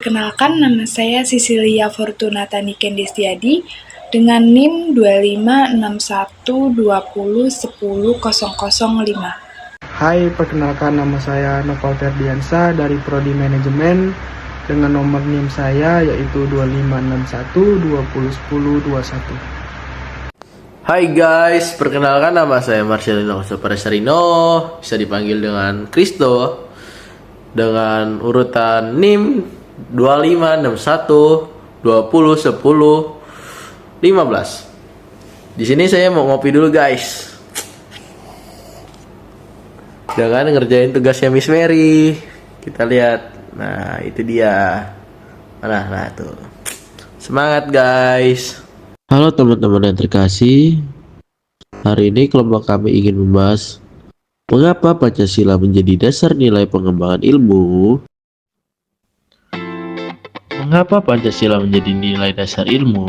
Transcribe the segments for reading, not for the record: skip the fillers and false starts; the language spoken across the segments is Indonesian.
Perkenalkan, nama saya Sisilia Fortunata Niken Destiadi dengan NIM 256120100005. Hai, perkenalkan nama saya Noval Ferdiansa dari Prodi Manajemen dengan nomor NIM saya yaitu 2561201021. Hai guys, perkenalkan nama saya Marcelino Soparesarino, bisa dipanggil dengan Kristo, dengan urutan NIM 2561201015. Di sini saya mau ngopi dulu guys, dengan ngerjain tugasnya Miss Mary. Kita lihat, nah itu dia, nah tuh, semangat guys. Halo teman-teman yang terkasih, hari ini kelompok kami ingin membahas mengapa Pancasila menjadi dasar nilai pengembangan ilmu. Mengapa Pancasila menjadi nilai dasar ilmu?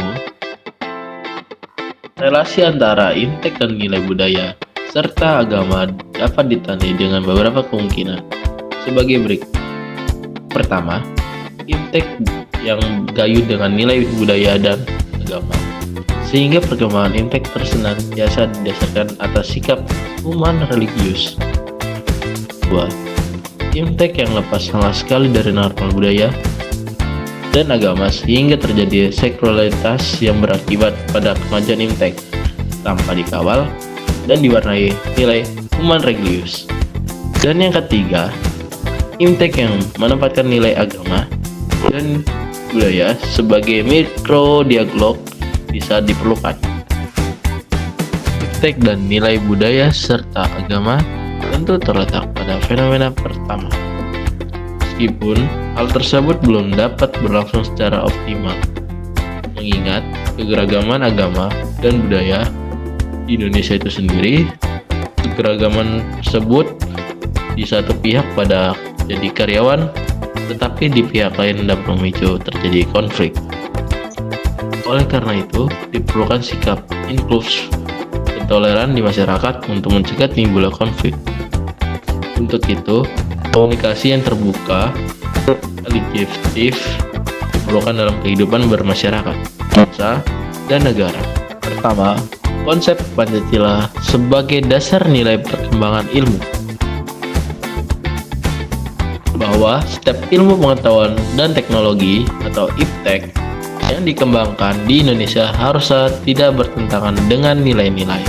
Relasi antara intek dan nilai budaya serta agama dapat ditandai dengan beberapa kemungkinan sebagai berikut. Pertama, intek yang gayut dengan nilai budaya dan agama, sehingga perkembangan intek tersenantiasa didasarkan atas sikap human religius. 2. Intek yang lepas sama sekali dari normal budaya dan agama sehingga terjadi sekularitas yang berakibat pada kemajuan intek tanpa dikawal dan diwarnai nilai human religius. Dan yang ketiga, intek yang menempatkan nilai agama dan budaya sebagai mikrodialog bisa diperlukan. Intek dan nilai budaya serta agama tentu terletak pada fenomena pertama. Meskipun hal tersebut belum dapat berlangsung secara optimal, mengingat kegeragaman agama dan budaya di Indonesia itu sendiri, kegeragaman tersebut di satu pihak pada jadi karyawan, tetapi di pihak lain dapat memicu terjadi konflik. Oleh karena itu, diperlukan sikap inklusif dan toleran di masyarakat untuk mencegah timbulnya konflik. Untuk itu, komunikasi yang terbuka, inklusif diperlukan dalam kehidupan bermasyarakat, bangsa, dan negara. Pertama, konsep Pancasila sebagai dasar nilai perkembangan ilmu, bahwa setiap ilmu pengetahuan dan teknologi atau IPTEK yang dikembangkan di Indonesia harusnya tidak bertentangan dengan nilai-nilai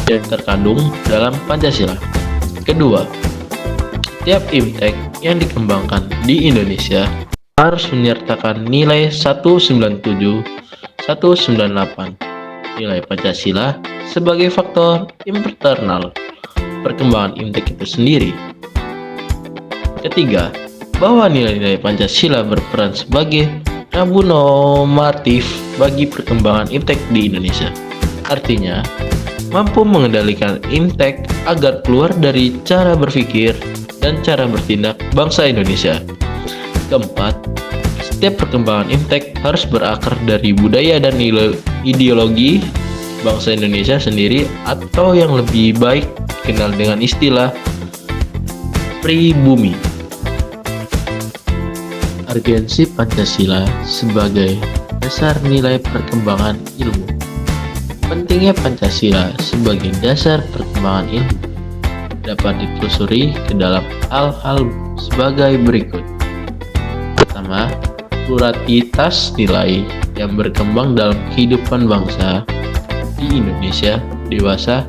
yang terkandung dalam Pancasila. Kedua, setiap IPTEK yang dikembangkan di Indonesia harus menyertakan nilai 197, 198 nilai Pancasila sebagai faktor internal perkembangan IPTEK itu sendiri. Ketiga, bahwa nilai-nilai Pancasila berperan sebagai rambu normatif bagi perkembangan IPTEK di Indonesia. Artinya, mampu mengendalikan IPTEK agar keluar dari cara berpikir dan cara bertindak bangsa Indonesia. Keempat, setiap perkembangan IPTEK harus berakar dari budaya dan ideologi bangsa Indonesia sendiri, atau yang lebih baik dikenal dengan istilah pribumi. Urgensi Pancasila sebagai dasar nilai perkembangan ilmu. Pentingnya Pancasila sebagai dasar perkembangan ilmu dapat ditelusuri ke dalam hal-hal sebagai berikut. Pertama, pluralitas nilai yang berkembang dalam kehidupan bangsa di Indonesia dewasa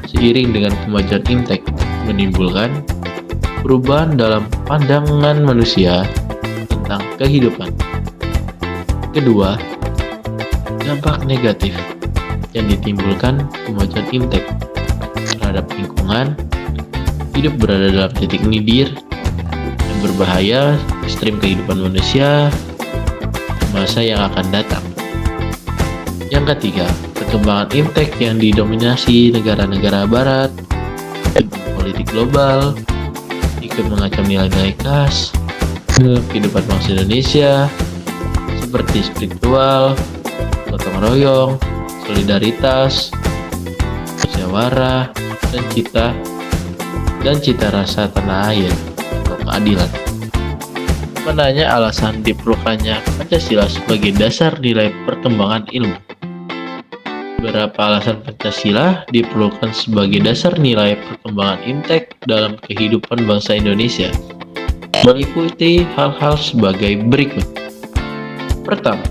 seiring dengan kemajuan IPTEK menimbulkan perubahan dalam pandangan manusia tentang kehidupan. Kedua, dampak negatif yang ditimbulkan kemajuan IPTEK terhadap lingkungan, hidup berada dalam titik nadir yang berbahaya ekstrim kehidupan manusia di masa yang akan datang. Yang ketiga, perkembangan IPTEK yang didominasi negara-negara barat, politik global, ikut mengancam nilai-nilai khas kehidupan bangsa Indonesia seperti spiritual, gotong royong, solidaritas, musyawarah, dan cita rasa tanah air atau keadilan. menanya alasan diperlukannya Pancasila sebagai dasar nilai perkembangan ilmu. Beberapa alasan Pancasila diperlukan sebagai dasar nilai perkembangan IMTEK dalam kehidupan bangsa Indonesia. Mengikuti hal-hal sebagai berikut. Pertama,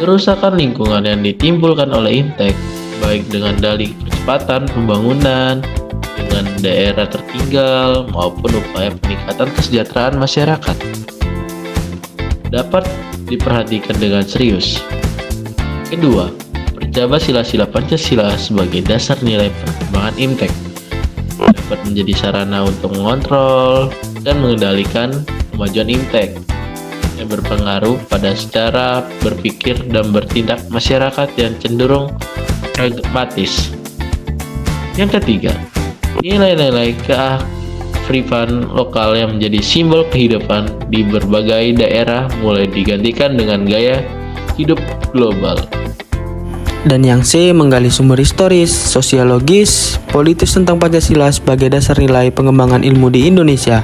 kerusakan lingkungan yang ditimbulkan oleh IMTEK, baik dengan dalih percepatan pembangunan, dengan daerah tertinggal, maupun upaya peningkatan kesejahteraan masyarakat, dapat diperhatikan dengan serius. Kedua, perjabat sila-sila Pancasila sebagai dasar nilai perkembangan IMTEK dapat menjadi sarana untuk mengontrol dan mengendalikan kemajuan IMTEK yang berpengaruh pada cara berpikir dan bertindak masyarakat yang cenderung pragmatis. Yang ketiga, nilai-nilai kearifan lokal yang menjadi simbol kehidupan di berbagai daerah mulai digantikan dengan gaya hidup global. Dan yang C, menggali sumber historis, sosiologis, politis tentang Pancasila sebagai dasar nilai pengembangan ilmu di Indonesia.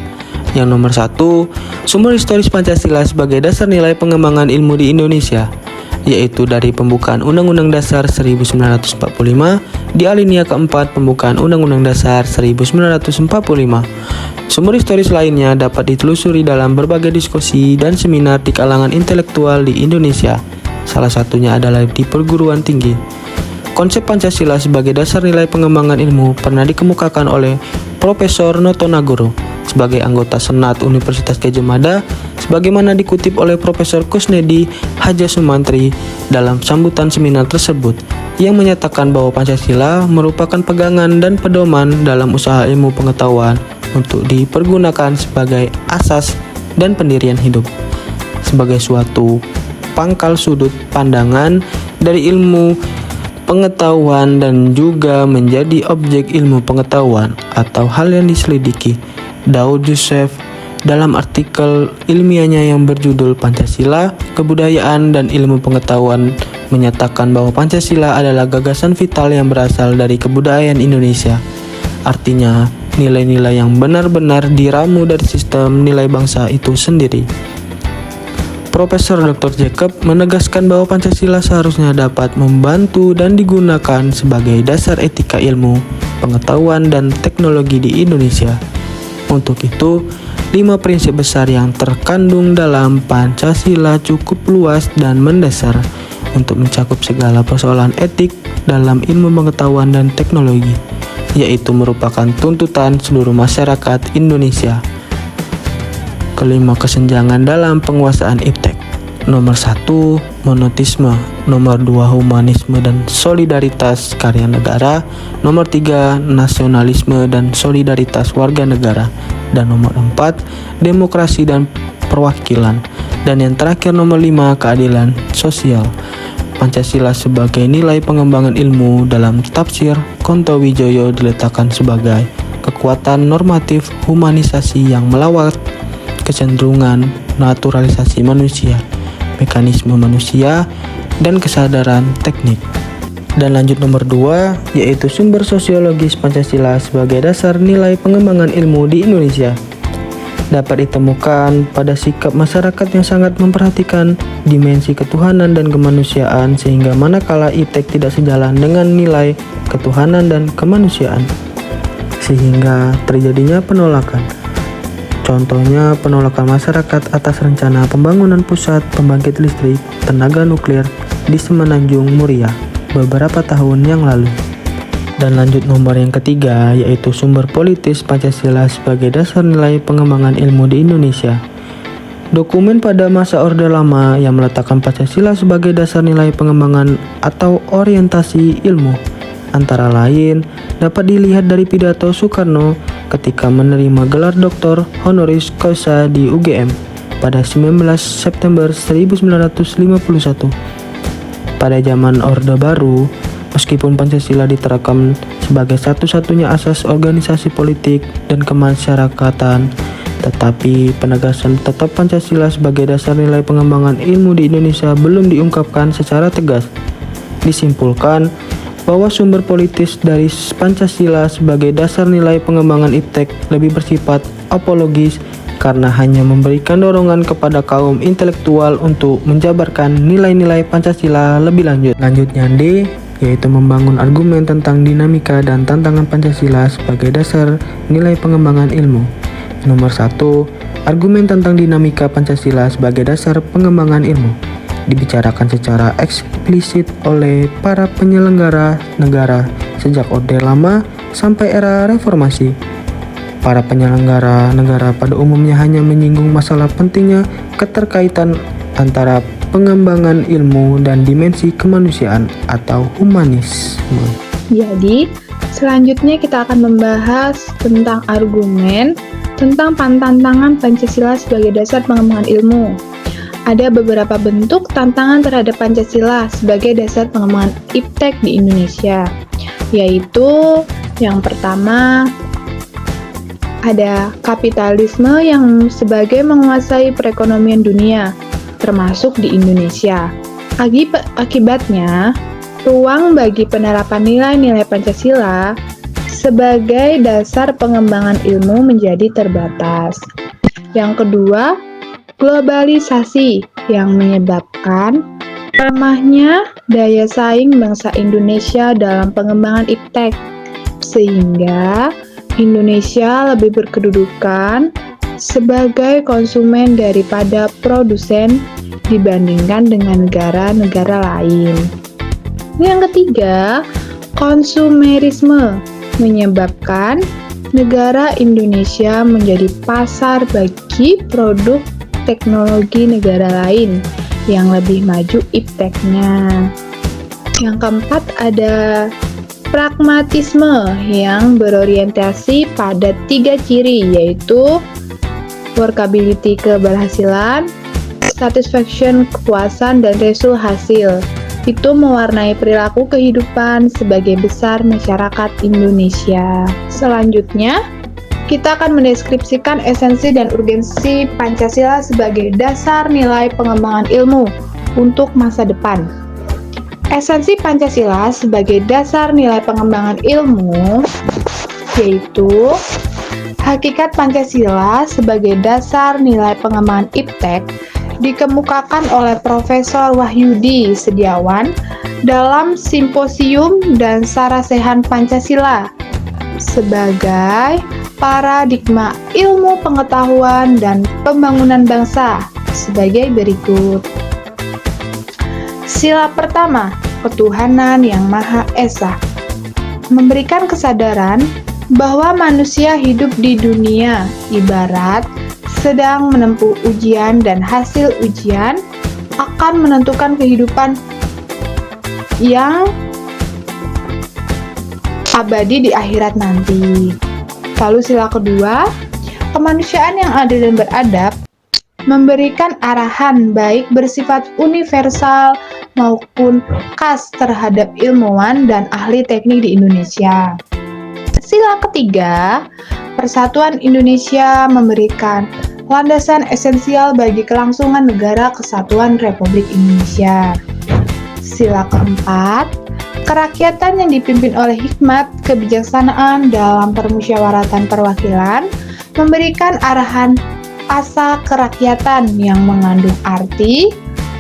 Yang nomor 1, sumber historis Pancasila sebagai dasar nilai pengembangan ilmu di Indonesia, yaitu dari pembukaan Undang-Undang Dasar 1945 di alinea keempat pembukaan Undang-Undang Dasar 1945. Sumber historis lainnya dapat ditelusuri dalam berbagai diskusi dan seminar di kalangan intelektual di Indonesia. Salah satunya adalah di perguruan tinggi. Konsep Pancasila sebagai dasar nilai pengembangan ilmu pernah dikemukakan oleh Profesor Noto Nagoro sebagai anggota Senat Universitas Gadjah Mada, sebagaimana dikutip oleh Profesor Kusnedi Hadja Sumantri dalam sambutan seminar tersebut, yang menyatakan bahwa Pancasila merupakan pegangan dan pedoman dalam usaha ilmu pengetahuan untuk dipergunakan sebagai asas dan pendirian hidup, sebagai suatu pangkal sudut pandangan dari ilmu pengetahuan dan juga menjadi objek ilmu pengetahuan atau hal yang diselidiki. Daud Joseph dalam artikel ilmiahnya yang berjudul Pancasila, Kebudayaan dan Ilmu Pengetahuan menyatakan bahwa Pancasila adalah gagasan vital yang berasal dari kebudayaan Indonesia. Artinya, nilai-nilai yang benar-benar diramu dari sistem nilai bangsa itu sendiri. Profesor Dr. Jacob menegaskan bahwa Pancasila seharusnya dapat membantu dan digunakan sebagai dasar etika ilmu, pengetahuan, dan teknologi di Indonesia. Untuk itu, 5 prinsip besar yang terkandung dalam Pancasila cukup luas dan mendasar untuk mencakup segala persoalan etik dalam ilmu pengetahuan dan teknologi, yaitu merupakan tuntutan seluruh masyarakat Indonesia. Kelima, kesenjangan dalam penguasaan IPTEK. Nomor 1, monotisme. Nomor 2, humanisme dan solidaritas karya negara. Nomor 3, nasionalisme dan solidaritas warga negara. Dan nomor 4, demokrasi dan perwakilan. Dan yang terakhir nomor 5, keadilan sosial. Pancasila sebagai nilai pengembangan ilmu dalam tafsir Kontowijoyo diletakkan sebagai kekuatan normatif humanisasi yang melawat kecenderungan naturalisasi manusia, mekanisme manusia, dan kesadaran teknik. Dan lanjut nomor 2, yaitu sumber sosiologis Pancasila sebagai dasar nilai pengembangan ilmu di Indonesia. Dapat ditemukan pada sikap masyarakat yang sangat memperhatikan dimensi ketuhanan dan kemanusiaan, sehingga manakala IPTEK tidak sejalan dengan nilai ketuhanan dan kemanusiaan, sehingga terjadinya penolakan. Contohnya penolakan masyarakat atas rencana pembangunan pusat pembangkit listrik tenaga nuklir di Semenanjung Muria beberapa tahun yang lalu. Dan lanjut nomor yang ketiga, yaitu sumber politis Pancasila sebagai dasar nilai pengembangan ilmu di Indonesia. Dokumen pada masa Orde Lama yang meletakkan Pancasila sebagai dasar nilai pengembangan atau orientasi ilmu, antara lain dapat dilihat dari pidato Soekarno ketika menerima gelar Doktor Honoris Causa di UGM pada 19 September 1951. Pada zaman Orde Baru, meskipun Pancasila diterapkan sebagai satu-satunya asas organisasi politik dan kemasyarakatan, tetapi penegasan tetap Pancasila sebagai dasar nilai pengembangan ilmu di Indonesia belum diungkapkan secara tegas. Disimpulkan bahwa sumber politis dari Pancasila sebagai dasar nilai pengembangan IPTEK lebih bersifat apologis karena hanya memberikan dorongan kepada kaum intelektual untuk menjabarkan nilai-nilai Pancasila lebih lanjut. Lanjutnya D, yaitu membangun argumen tentang dinamika dan tantangan Pancasila sebagai dasar nilai pengembangan ilmu. Nomor 1, argumen tentang dinamika Pancasila sebagai dasar pengembangan ilmu dibicarakan secara eksplisit oleh para penyelenggara negara sejak Orde Lama sampai era reformasi. Para penyelenggara negara pada umumnya hanya menyinggung masalah pentingnya keterkaitan antara pengembangan ilmu dan dimensi kemanusiaan atau humanisme. Jadi, selanjutnya kita akan membahas tentang argumen tentang tantangan Pancasila sebagai dasar pengembangan ilmu. Ada beberapa bentuk tantangan terhadap Pancasila sebagai dasar pengembangan iptek di Indonesia, yaitu yang pertama ada kapitalisme yang sebagai menguasai perekonomian dunia, termasuk di Indonesia. Akibatnya, ruang bagi penerapan nilai-nilai Pancasila sebagai dasar pengembangan ilmu menjadi terbatas. Yang kedua, globalisasi yang menyebabkan lemahnya daya saing bangsa Indonesia dalam pengembangan iptek, sehingga Indonesia lebih berkedudukan sebagai konsumen daripada produsen dibandingkan dengan negara-negara lain. Yang ketiga, konsumerisme menyebabkan negara Indonesia menjadi pasar bagi produk teknologi negara lain yang lebih maju ipteknya. Yang keempat ada pragmatisme yang berorientasi pada 3 ciri, yaitu workability keberhasilan, satisfaction kepuasan, dan result hasil. Itu mewarnai perilaku kehidupan sebagai besar masyarakat Indonesia. Selanjutnya, kita akan mendeskripsikan esensi dan urgensi Pancasila sebagai dasar nilai pengembangan ilmu untuk masa depan. Esensi Pancasila sebagai dasar nilai pengembangan ilmu yaitu hakikat Pancasila sebagai dasar nilai pengembangan iptek dikemukakan oleh Profesor Wahyudi Setiawan dalam Simposium dan Sarasehan Pancasila sebagai paradigma ilmu pengetahuan dan pembangunan bangsa sebagai berikut. Sila pertama, ketuhanan yang Maha Esa, memberikan kesadaran bahwa manusia hidup di dunia ibarat sedang menempuh ujian dan hasil ujian akan menentukan kehidupan yang abadi di akhirat nanti. Lalu sila kedua, kemanusiaan yang adil dan beradab, memberikan arahan baik bersifat universal maupun khas terhadap ilmuwan dan ahli teknik di Indonesia. Sila ketiga, Persatuan Indonesia memberikan landasan esensial bagi kelangsungan negara kesatuan Republik Indonesia. Sila keempat, kerakyatan yang dipimpin oleh hikmat kebijaksanaan dalam permusyawaratan perwakilan memberikan arahan asa kerakyatan yang mengandung arti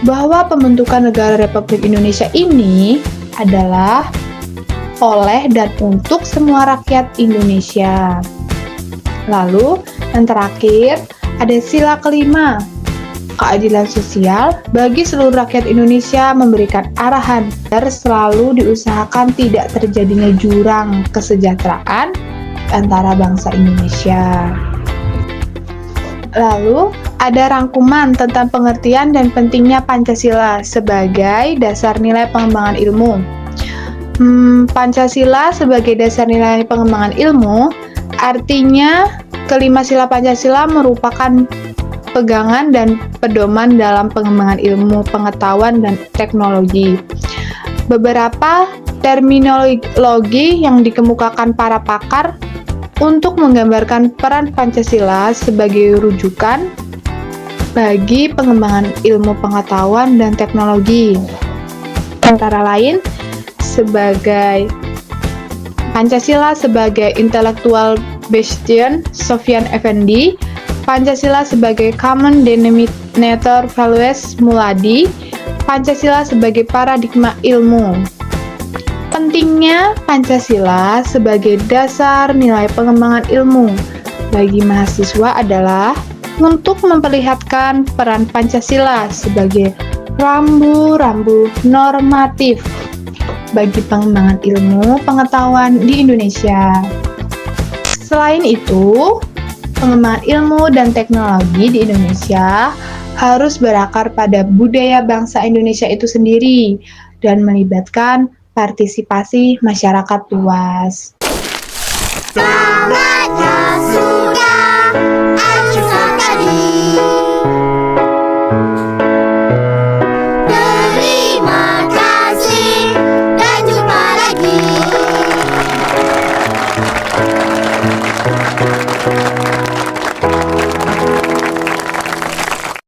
bahwa pembentukan negara Republik Indonesia ini adalah oleh dan untuk semua rakyat Indonesia. Lalu, yang terakhir, ada sila kelima, keadilan sosial bagi seluruh rakyat Indonesia memberikan arahan agar selalu diusahakan tidak terjadinya jurang kesejahteraan antara bangsa Indonesia. Lalu, ada rangkuman tentang pengertian dan pentingnya Pancasila sebagai dasar nilai pengembangan ilmu. Pancasila sebagai dasar nilai pengembangan ilmu, artinya kelima sila Pancasila merupakan pegangan dan pedoman dalam pengembangan ilmu pengetahuan dan teknologi. Beberapa terminologi yang dikemukakan para pakar untuk menggambarkan peran Pancasila sebagai rujukan bagi pengembangan ilmu pengetahuan dan teknologi. Antara lain, sebagai Pancasila sebagai intellectual bastion Sofyan Effendi, Pancasila sebagai Common Denominator Values Muladi, Pancasila sebagai paradigma ilmu. Pentingnya Pancasila sebagai dasar nilai pengembangan ilmu bagi mahasiswa adalah untuk memperlihatkan peran Pancasila sebagai rambu-rambu normatif bagi pengembangan ilmu pengetahuan di Indonesia. Selain itu, pengembangan ilmu dan teknologi di Indonesia harus berakar pada budaya bangsa Indonesia itu sendiri dan melibatkan partisipasi masyarakat luas. Selamatnya sudah acuan tadi. Terima kasih dan jumpa lagi.